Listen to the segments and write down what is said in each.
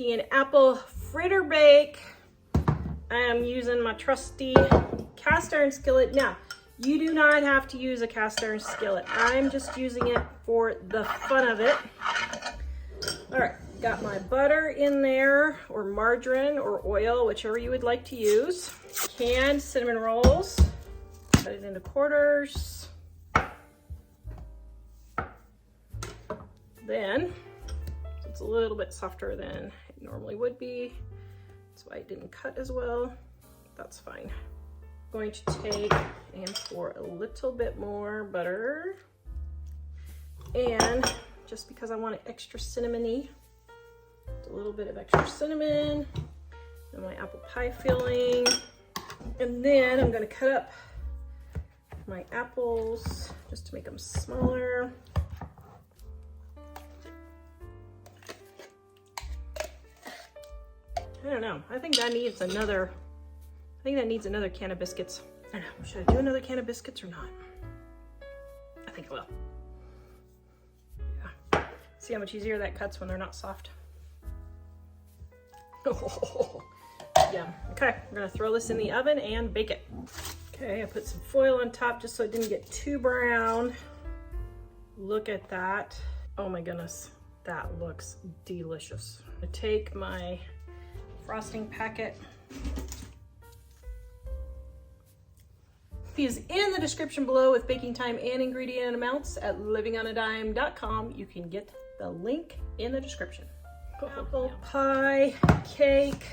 An Apple Fritter Bake. I am using my trusty cast iron skillet. Now, you do not have to use a cast iron skillet. I'm just using it for the fun of it. All right, got my butter in there, or margarine or oil, whichever you would like to use. Canned cinnamon rolls. Cut it into quarters. Then, it's a little bit softer than it normally would be. That's why it didn't cut as well. That's fine. I'm going to take and pour a little bit more butter. And just because I want it extra cinnamony, a little bit of extra cinnamon, and my apple pie filling. And then I'm gonna cut up my apples just to make them smaller. I don't know. I think that needs another can of biscuits. I don't know. Should I do another can of biscuits or not? I think I will. Yeah. See how much easier that cuts when they're not soft? Oh, yeah. Okay, we're gonna throw this in the oven and bake it. Okay, I put some foil on top just so it didn't get too brown. Look at that. Oh my goodness, that looks delicious. I take my frosting packet. Is in the description below with baking time and ingredient amounts at livingonadime.com. You can get the link in the description. Apple pie cake,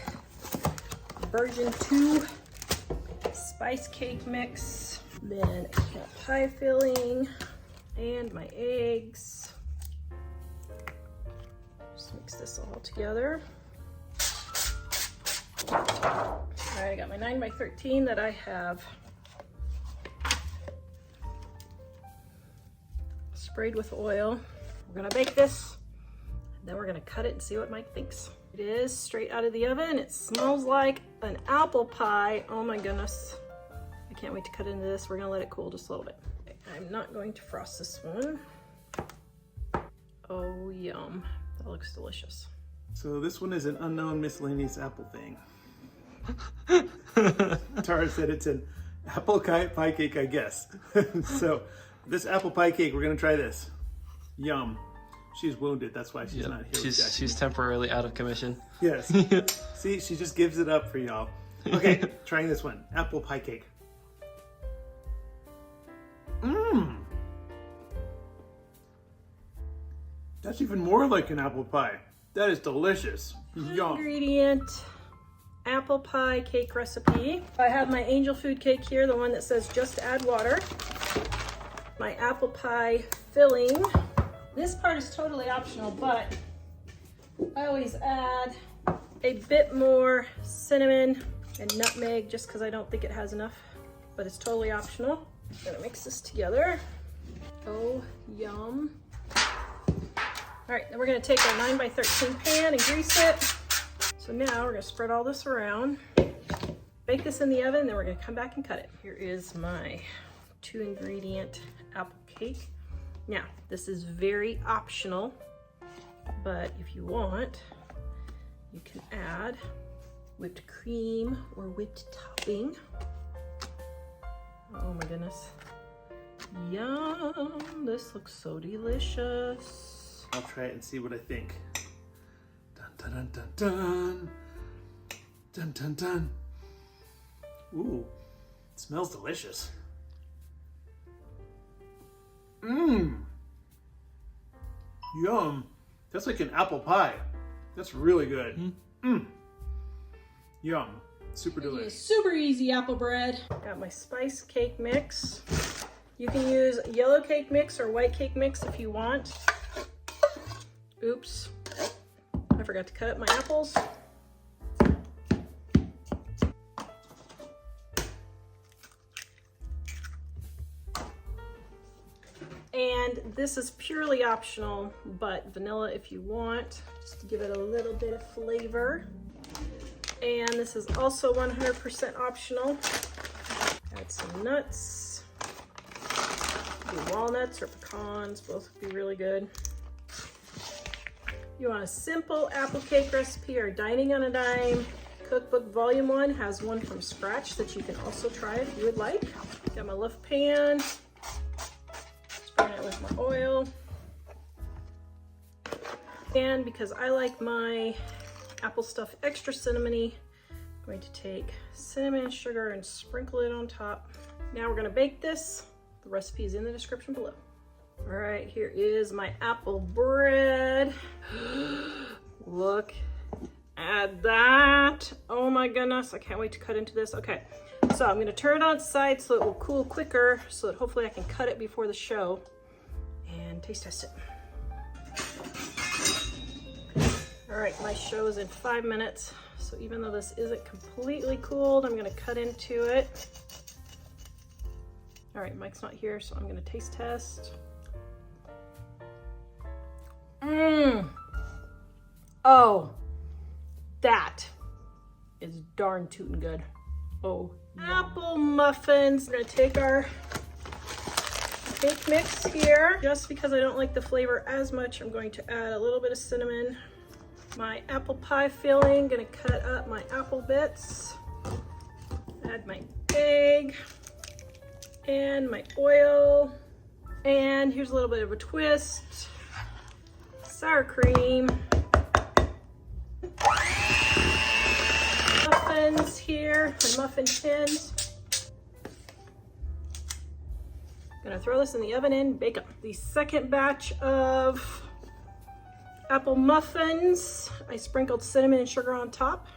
version 2, spice cake mix, then pie filling, and my eggs. Just mix this all together. All right, I got my 9x13 that I have sprayed with oil. We're gonna bake this, then we're gonna cut it and see what Mike thinks. It is straight out of the oven. It smells like an apple pie. Oh my goodness. I can't wait to cut into this. We're gonna let it cool just a little bit. I'm not going to frost this one. Oh, yum. That looks delicious. So this one is an unknown miscellaneous apple thing. Tara said it's an apple pie cake, I guess. So this apple pie cake, we're gonna try this. Yum. She's wounded, that's why she's not here. She's temporarily out of commission. Yes. See, she just gives it up for y'all. Okay, trying this one. Apple pie cake. Mmm. That's even more like an apple pie. That is delicious. Yum. Ingredient, apple pie cake recipe. I have my angel food cake here, the one that says just add water. My apple pie filling. This part is totally optional, but I always add a bit more cinnamon and nutmeg just because I don't think it has enough, but it's totally optional. I'm gonna mix this together. Oh, yum. All right, then we're gonna take our 9x13 pan and grease it. So now we're gonna spread all this around, bake this in the oven, then we're gonna come back and cut it. Here is my 2-ingredient apple cake. Now, this is very optional, but if you want, you can add whipped cream or whipped topping. Oh my goodness. Yum, this looks so delicious. I'll try it and see what I think. Dun dun dun dun dun. Dun dun dun. Ooh, it smells delicious. Mmm. Yum. That's like an apple pie. That's really good. Mmm. Yum. Super delicious. Super easy apple bread. Got my spice cake mix. You can use yellow cake mix or white cake mix if you want. Oops. I forgot to cut up my apples. And this is purely optional, but vanilla if you want, just to give it a little bit of flavor. And this is also 100% optional. Add some nuts. Do walnuts or pecans, both would be really good. You want a simple apple cake recipe or dining on a dime? Cookbook Volume 1 has one from scratch that you can also try if you would like. Got my loaf pan, spraying it with my oil. And because I like my apple stuff extra cinnamony, I'm going to take cinnamon and sugar and sprinkle it on top. Now we're gonna bake this. The recipe is in the description below. All right, here is my apple bread. Look at that. Oh my goodness, I can't wait to cut into this. Okay, so I'm gonna turn it on its side so it will cool quicker, so that hopefully I can cut it before the show and taste test it. All right, my show is in 5 minutes. So even though this isn't completely cooled, I'm gonna cut into it. All right, Mike's not here, so I'm gonna taste test. Oh, that is darn tootin' good. Oh, apple muffins. We're gonna take our cake mix here. Just because I don't like the flavor as much, I'm going to add a little bit of cinnamon. My apple pie filling, gonna cut up my apple bits. Add my egg and my oil. And here's a little bit of a twist. Sour cream. Muffins here, my muffin tins. Gonna throw this in the oven and bake them. The second batch of apple muffins, I sprinkled cinnamon and sugar on top.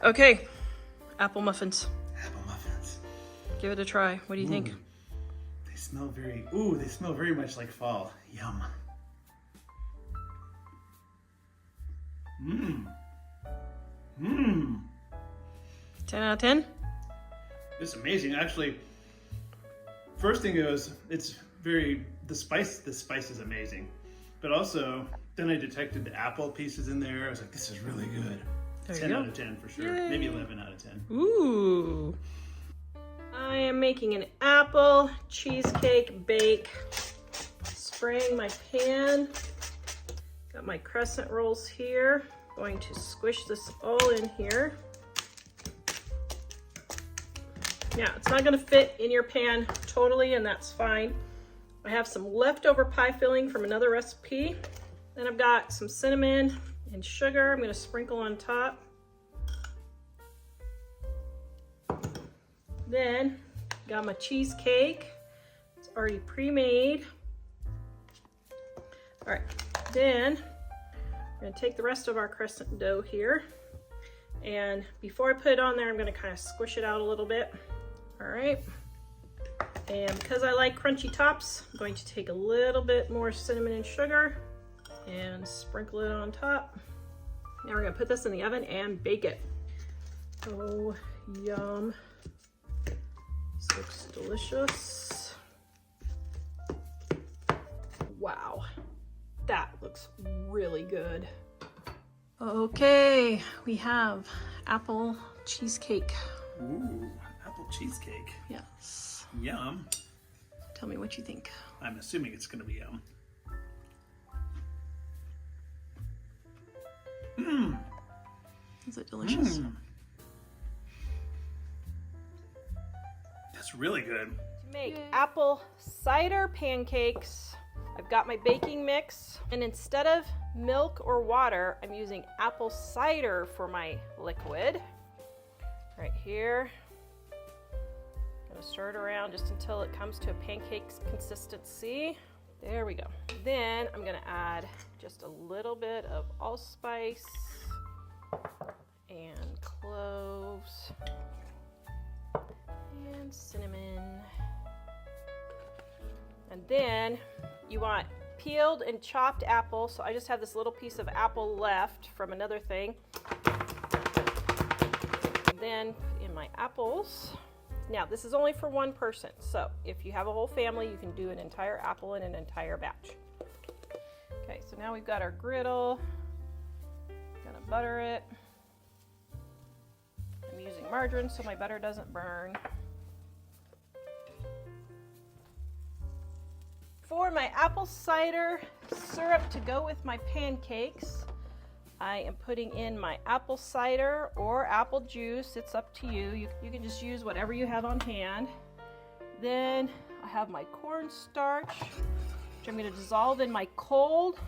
Okay, apple muffins. Apple muffins. Give it a try. What do you think? They smell very much like fall. Yum. Mmm. Mmm. 10 out of 10? It's amazing. Actually, first thing is, the spice is amazing. But also, then I detected the apple pieces in there. I was like, this is really good. There 10 you go. out of 10 for sure. Yay. Maybe 11 out of 10. Ooh. I am making an apple cheesecake bake. Spraying my pan. Got my crescent rolls here. Going to squish this all in here. Now, it's not gonna fit in your pan totally, and that's fine. I have some leftover pie filling from another recipe. Then I've got some cinnamon and sugar I'm gonna sprinkle on top. Then, got my cheesecake. It's already pre-made. All right, then I'm gonna take the rest of our crescent dough here, and before I put it on there, I'm gonna kind of squish it out a little bit. All right, and because I like crunchy tops, I'm going to take a little bit more cinnamon and sugar and sprinkle it on top. Now we're gonna put this in the oven and bake it. Oh, yum. This looks delicious. Wow. That looks really good. Okay, we have apple cheesecake. Ooh, apple cheesecake. Yes. Yum. Tell me what you think. I'm assuming it's gonna be yum. Mmm. Is it delicious? That's really good. To make apple cider pancakes, I've got my baking mix, and instead of milk or water, I'm using apple cider for my liquid. Right here. I'm gonna stir it around just until it comes to a pancake's consistency. There we go. Then I'm gonna add just a little bit of allspice and cloves and cinnamon. And then you want peeled and chopped apple. So I just have this little piece of apple left from another thing. And then in my apples. Now this is only for one person. So if you have a whole family, you can do an entire apple in an entire batch. Okay, so now we've got our griddle. Gonna butter it. I'm using margarine so my butter doesn't burn. For my apple cider syrup to go with my pancakes, I am putting in my apple cider or apple juice. It's up to you. You can just use whatever you have on hand. Then I have my cornstarch, which I'm going to dissolve in my cold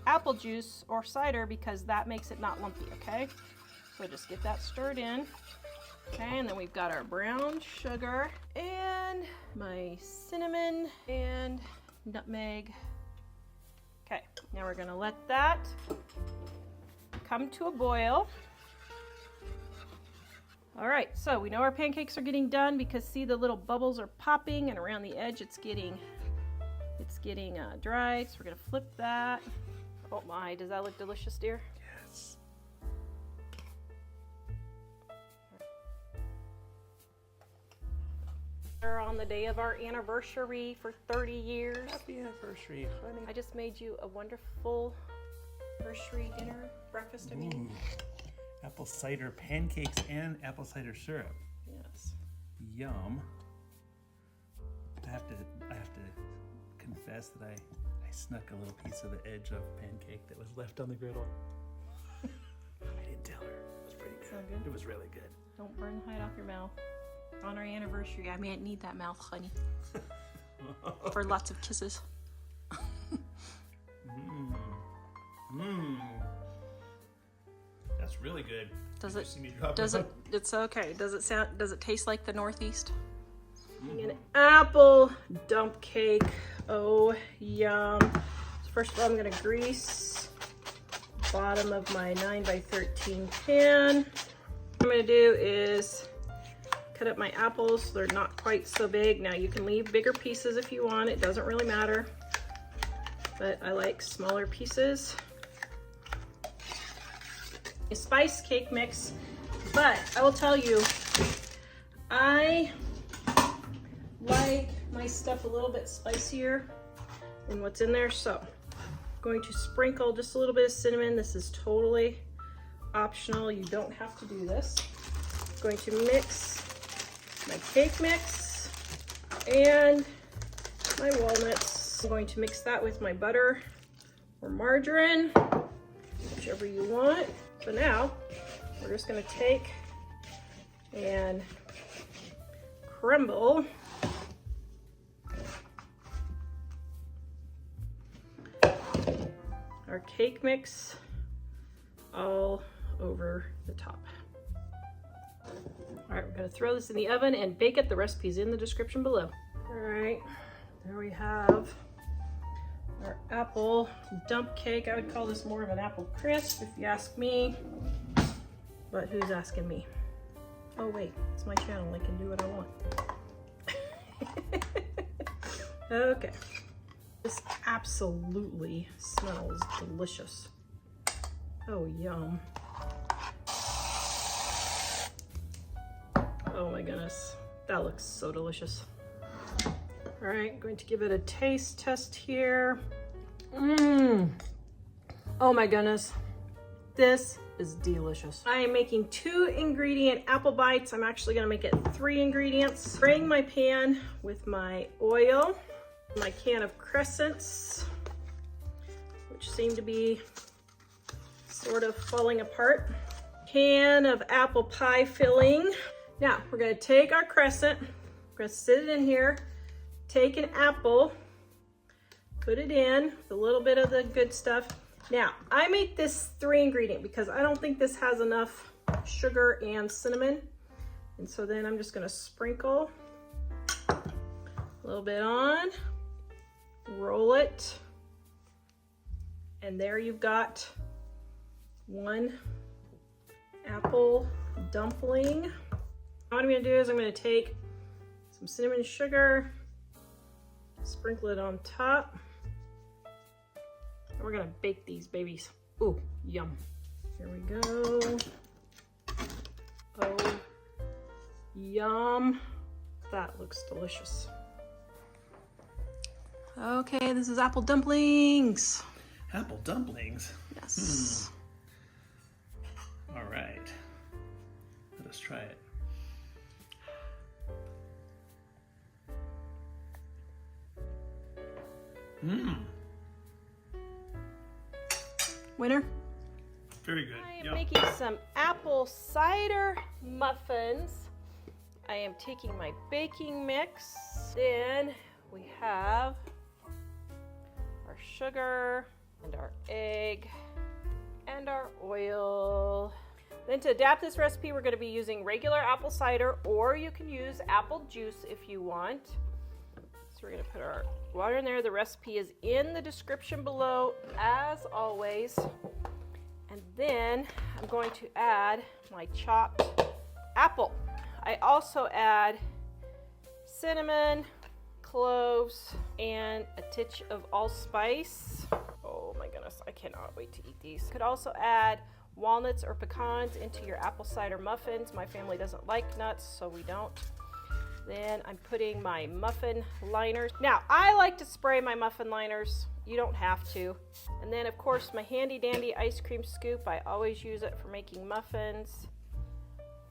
apple juice or cider because that makes it not lumpy, okay? So just get that stirred in. Okay, and then we've got our brown sugar and my cinnamon and nutmeg. Okay, now we're going to let that come to a boil. All right, so we know our pancakes are getting done because see the little bubbles are popping and around the edge it's getting dry. So we're gonna flip that. Oh my, does that look delicious, dear? Yes. We're on the day of our anniversary for 30 years. Happy anniversary, honey. I just made you a wonderful anniversary dinner, breakfast, I mean. Ooh. Apple cider pancakes and apple cider syrup. Yes. Yum. I have to confess that I snuck a little piece of the edge of pancake that was left on the griddle. I didn't tell her. It was pretty Sound good. good? It was really good. Don't burn the hide off your mouth. On our anniversary, I might need that mouth, honey. For lots of kisses. That's really good. Does Did it? you see me drop Does it? it? It's okay. Does it taste like the Northeast? An apple dump cake. Oh, yum. So first of all, I'm gonna grease the bottom of my 9x13 pan. What I'm gonna do is cut up my apples. They're not quite so big. Now you can leave bigger pieces if you want. It doesn't really matter. But I like smaller pieces. A spice cake mix, but I will tell you, I like my stuff a little bit spicier than what's in there, so I'm going to sprinkle just a little bit of cinnamon. This is totally optional. You don't have to do this. I'm going to mix my cake mix and my walnuts. I'm going to mix that with my butter or margarine, whichever you want. So now we're just going to take and crumble our cake mix all over the top. All right, we're going to throw this in the oven and bake it. The recipe's in the description below. All right, there we have our apple dump cake. I would call this more of an apple crisp if you ask me, but who's asking me? Oh wait, it's my channel, I can do what I want. Okay, this absolutely smells delicious. Oh, yum. Oh my goodness, that looks so delicious. All right, I'm going to give it a taste test here. Oh my goodness, this is delicious. I am making 2 ingredient apple bites. I'm actually gonna make it 3 ingredients. Spraying my pan with my oil, my can of crescents, which seem to be sort of falling apart. Can of apple pie filling. Now, we're gonna take our crescent, we're gonna sit it in here, take an apple, put it in with a little bit of the good stuff. Now, I make this 3 ingredient because I don't think this has enough sugar and cinnamon. And so then I'm just gonna sprinkle a little bit on, roll it, and there you've got 1 apple dumpling. Now what I'm gonna do is I'm gonna take some cinnamon sugar, sprinkle it on top. And we're gonna bake these babies. Ooh, yum. Here we go. Oh, yum. That looks delicious. Okay, this is apple dumplings. Apple dumplings? Yes. All right. Let us try it. Mmm. Winner? Very good. I am making some apple cider muffins. I am taking my baking mix. Then we have our sugar and our egg and our oil. Then to adapt this recipe, we're going to be using regular apple cider, or you can use apple juice if you want. So we're going to put our water in there. The recipe is in the description below, as always. And then I'm going to add my chopped apple. I also add cinnamon, cloves, and a titch of allspice. Oh my goodness, I cannot wait to eat these. Could also add walnuts or pecans into your apple cider muffins. My family doesn't like nuts, so we don't. Then I'm putting my muffin liners. Now, I like to spray my muffin liners. You don't have to. And then, of course, my handy dandy ice cream scoop. I always use it for making muffins.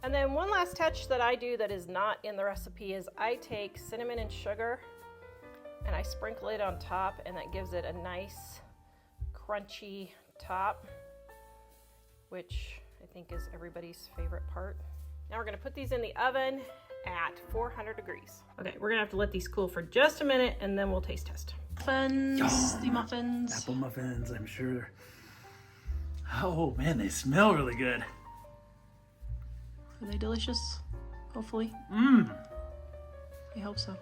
And then one last touch that I do that is not in the recipe is I take cinnamon and sugar and I sprinkle it on top, and that gives it a nice crunchy top, which I think is everybody's favorite part. Now we're gonna put these in the oven at 400 degrees. Okay, we're gonna have to let these cool for just a minute and then we'll taste test. Muffins, the muffins. Apple muffins, I'm sure. Oh man, they smell really good. Are they delicious? Hopefully. Mmm. I hope so.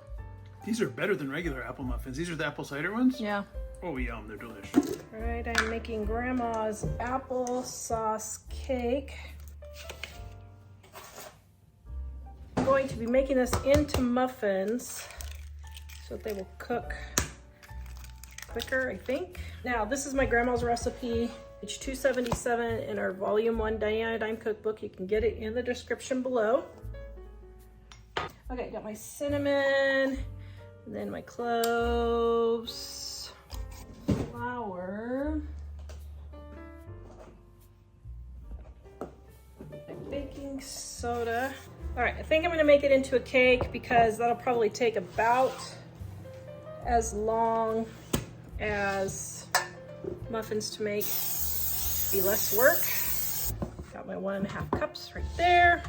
These are better than regular apple muffins. These are the apple cider ones? Yeah. Oh yum, they're delicious. All right, I'm making Grandma's applesauce cake. I'm going to be making this into muffins so that they will cook quicker, I think. Now, this is my grandma's recipe. Page 277 in our volume 1 Diana Dime cookbook. You can get it in the description below. Okay, got my cinnamon, and then my cloves, flour, my baking soda. All right, I think I'm gonna make it into a cake because that'll probably take about as long as muffins to make. Be less work. Got my 1.5 cups right there.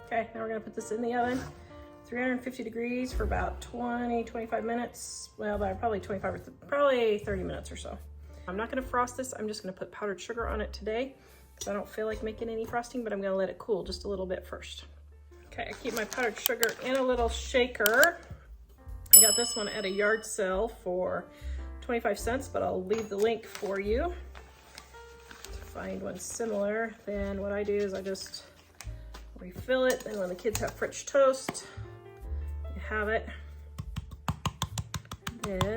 Okay, now we're gonna put this in the oven, 350 degrees for about 20-25 minutes. Well, probably 25 or probably 30 minutes or so. I'm not gonna frost this. I'm just gonna put powdered sugar on it today because I don't feel like making any frosting, but I'm gonna let it cool just a little bit first. Okay, I keep my powdered sugar in a little shaker. I got this one at a yard sale for 25 cents, but I'll leave the link for you to find one similar. Then what I do is I just refill it. Then when the kids have French toast, you have it. Then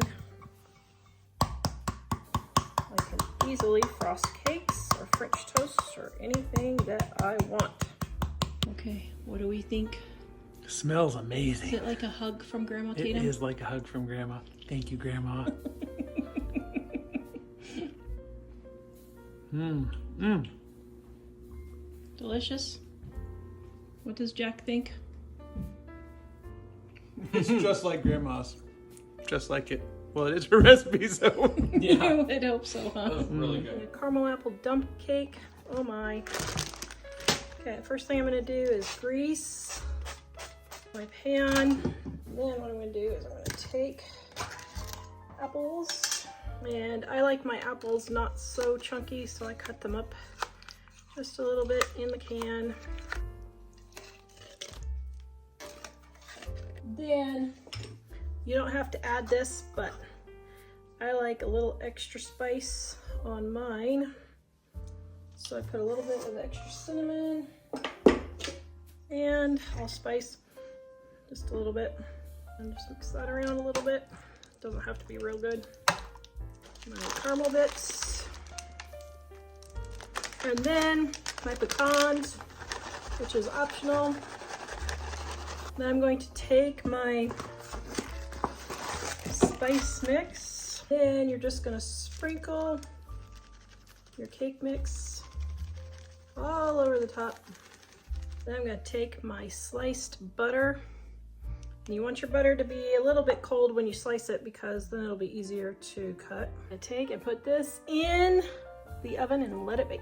I can easily frost cakes or French toasts or anything that I want. Okay, what do we think? It smells amazing. Is it like a hug from Grandma It Tatum? is like a hug from Grandma. Thank you, Grandma. Delicious. What does Jack think? It's just like Grandma's. Just like it. Well, it is her recipe, so. Yeah. I would hope so, huh? That was really good. A caramel apple dump cake. Oh my. Okay, first thing I'm gonna do is grease my pan. Then what I'm gonna do is I'm gonna take apples, and I like my apples not so chunky, so I cut them up just a little bit in the can. Then you don't have to add this, but I like a little extra spice on mine. So I put a little bit of extra cinnamon and allspice, just a little bit, and just mix that around a little bit. Doesn't have to be real good. My caramel bits, and then my pecans, which is optional. Then I'm going to take my spice mix, and you're just gonna sprinkle your cake mix all over the top. Then I'm gonna take my sliced butter. And you want your butter to be a little bit cold when you slice it because then it'll be easier to cut. I take and put this in the oven and let it bake.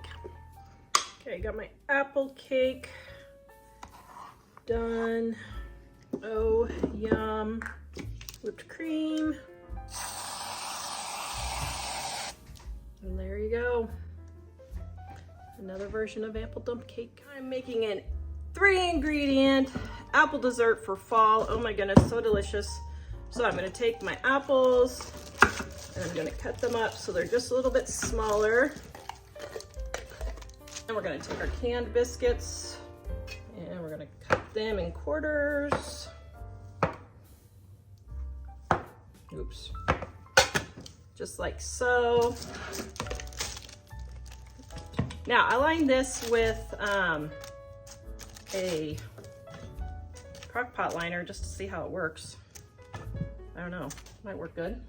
Okay, got my apple cake done. Oh, yum. Whipped cream. And there you go. Another version of apple dump cake. I'm making an 3-ingredient apple dessert for fall. Oh my goodness, so delicious. So I'm gonna take my apples and I'm gonna cut them up so they're just a little bit smaller. And we're gonna take our canned biscuits and we're gonna cut them in quarters. Oops. Just like so. Now I lined this with a crock pot liner just to see how it works. I don't know, might work good.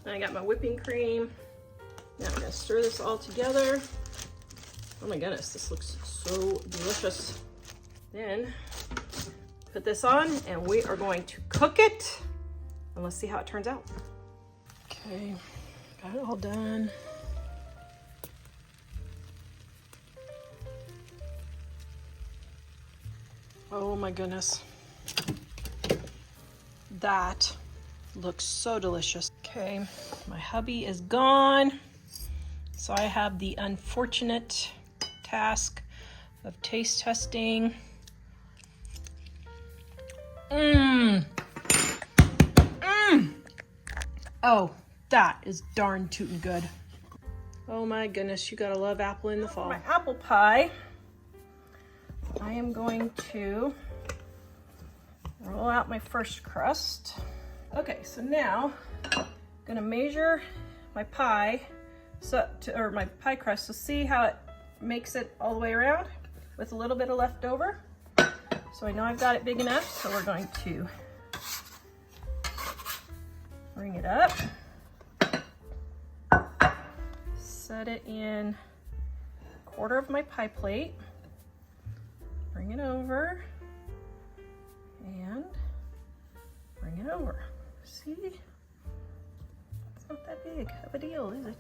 Then I got my whipping cream. Now I'm gonna stir this all together. Oh my goodness, this looks so delicious. Then put this on and we are going to cook it and let's see how it turns out. Okay, got it all done. Oh my goodness. That looks so delicious. Okay, my hubby is gone. So I have the unfortunate task of taste testing. Oh, that is darn tootin' good. Oh my goodness, you gotta love apple in the fall. My apple pie, I am going to roll out my first crust. Okay, so now I'm gonna measure my pie, or my pie crust, so see how it makes it all the way around with a little bit of leftover. So I know I've got it big enough, so we're going to bring it up, set it in a quarter of my pie plate, bring it over, and bring it over. See? It's not that big of a deal, is it?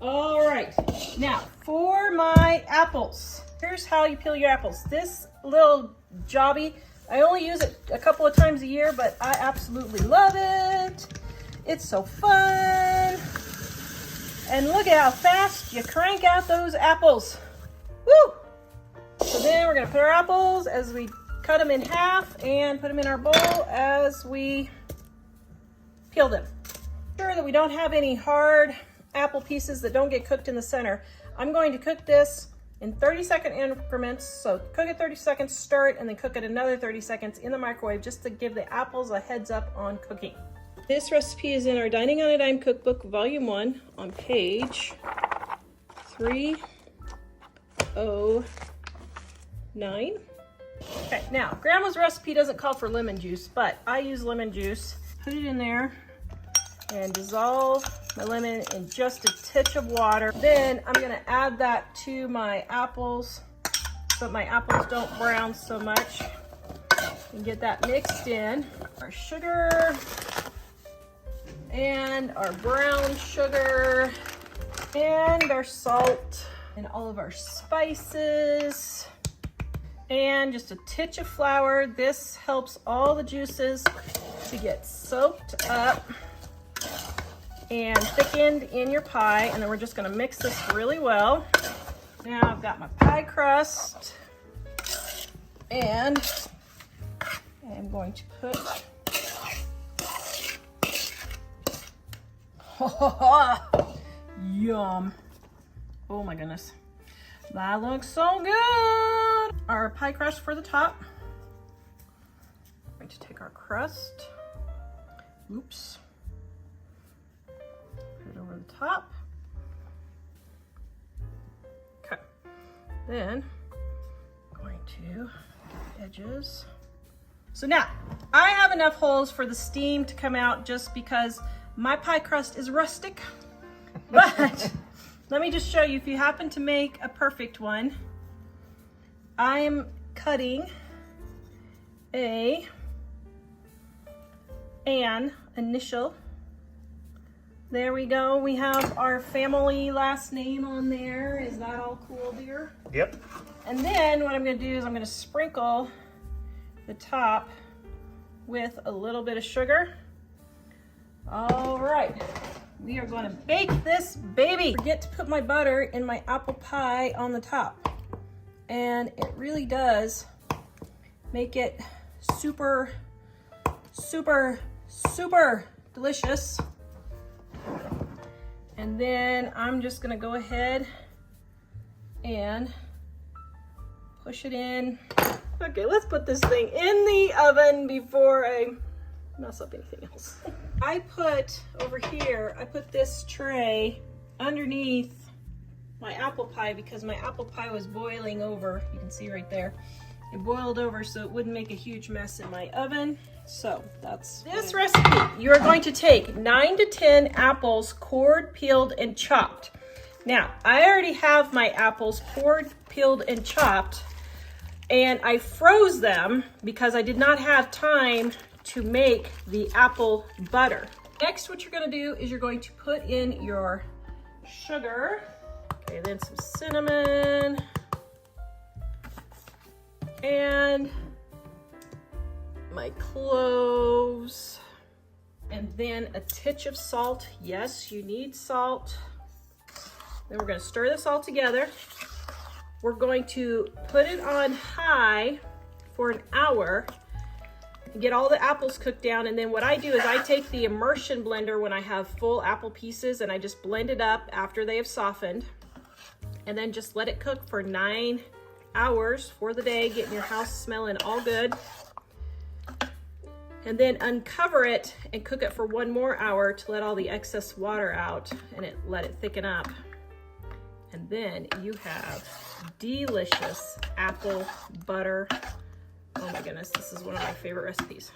All right, now for my apples. Here's how you peel your apples. This little jobby, I only use it a couple of times a year, but I absolutely love it. It's so fun. And look at how fast you crank out those apples. Woo! So then we're gonna put our apples as we cut them in half and put them in our bowl as we peel them. Sure that we don't have any hard apple pieces that don't get cooked in the center. I'm going to cook this in 30-second increments. So cook it 30 seconds, stir it, and then cook it another 30 seconds in the microwave just to give the apples a heads up on cooking. This recipe is in our Dining on a Dime cookbook, volume 1, on page 309. Okay, now Grandma's recipe doesn't call for lemon juice, but I use lemon juice. Put it in there and dissolve my lemon in just a titch of water. Then I'm gonna add that to my apples, but my apples don't brown so much. And get that mixed in. Our sugar and our brown sugar and our salt and all of our spices and just a titch of flour. This helps all the juices to get soaked up and thickened in your pie. And then we're just gonna mix this really well. Now I've got my pie crust and I'm going to put yum. Oh my goodness. That looks so good. Our pie crust for the top. I'm going to take our crust. Oops. Put it over the top. Okay. Then I'm going to get the edges. So now I have enough holes for the steam to come out just because my pie crust is rustic. But let me just show you, if you happen to make a perfect one, I am cutting an initial. There we go. We have our family last name on there. Is that all cool, dear? Yep. And then what I'm going to do is I'm going to sprinkle the top with a little bit of sugar. All right. We are going to bake this baby. Forget to put my butter in my apple pie on the top. And it really does make it super, super, super delicious. And then I'm just gonna go ahead and push it in. Okay, let's put this thing in the oven before I mess up anything else. I put over here, I put this tray underneath my apple pie because my apple pie was boiling over. You can see right there. It boiled over so it wouldn't make a huge mess in my oven. So that's this recipe. You're going to take 9 to 10 apples, cored, peeled, and chopped. Now, I already have my apples cored, peeled, and chopped, and I froze them because I did not have time to make the apple butter. Next, what you're going to do is you're going to put in your sugar, okay, then some cinnamon, and my cloves, and then a titch of salt. Yes, you need salt. Then we're going to stir this all together. We're going to put it on high for an hour and get all the apples cooked down. And then what I do is I take the immersion blender when I have full apple pieces and I just blend it up after they have softened, and then just let it cook for 9 hours for the day, getting your house smelling all good. And then uncover it and cook it for 1 more hour to let all the excess water out and let it thicken up. And then you have delicious apple butter. Oh my goodness, this is one of my favorite recipes.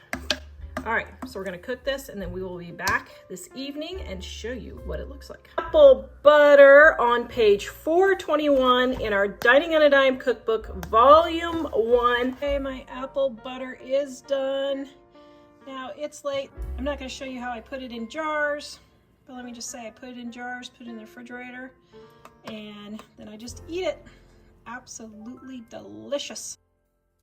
All right, so we're gonna cook this and then we will be back this evening and show you what it looks like. Apple butter on page 421 in our Dining on a Dime cookbook, volume 1. Okay, my apple butter is done. Now it's late. I'm not gonna show you how I put it in jars, but let me just say I put it in jars, put it in the refrigerator, and then I just eat it. Absolutely delicious.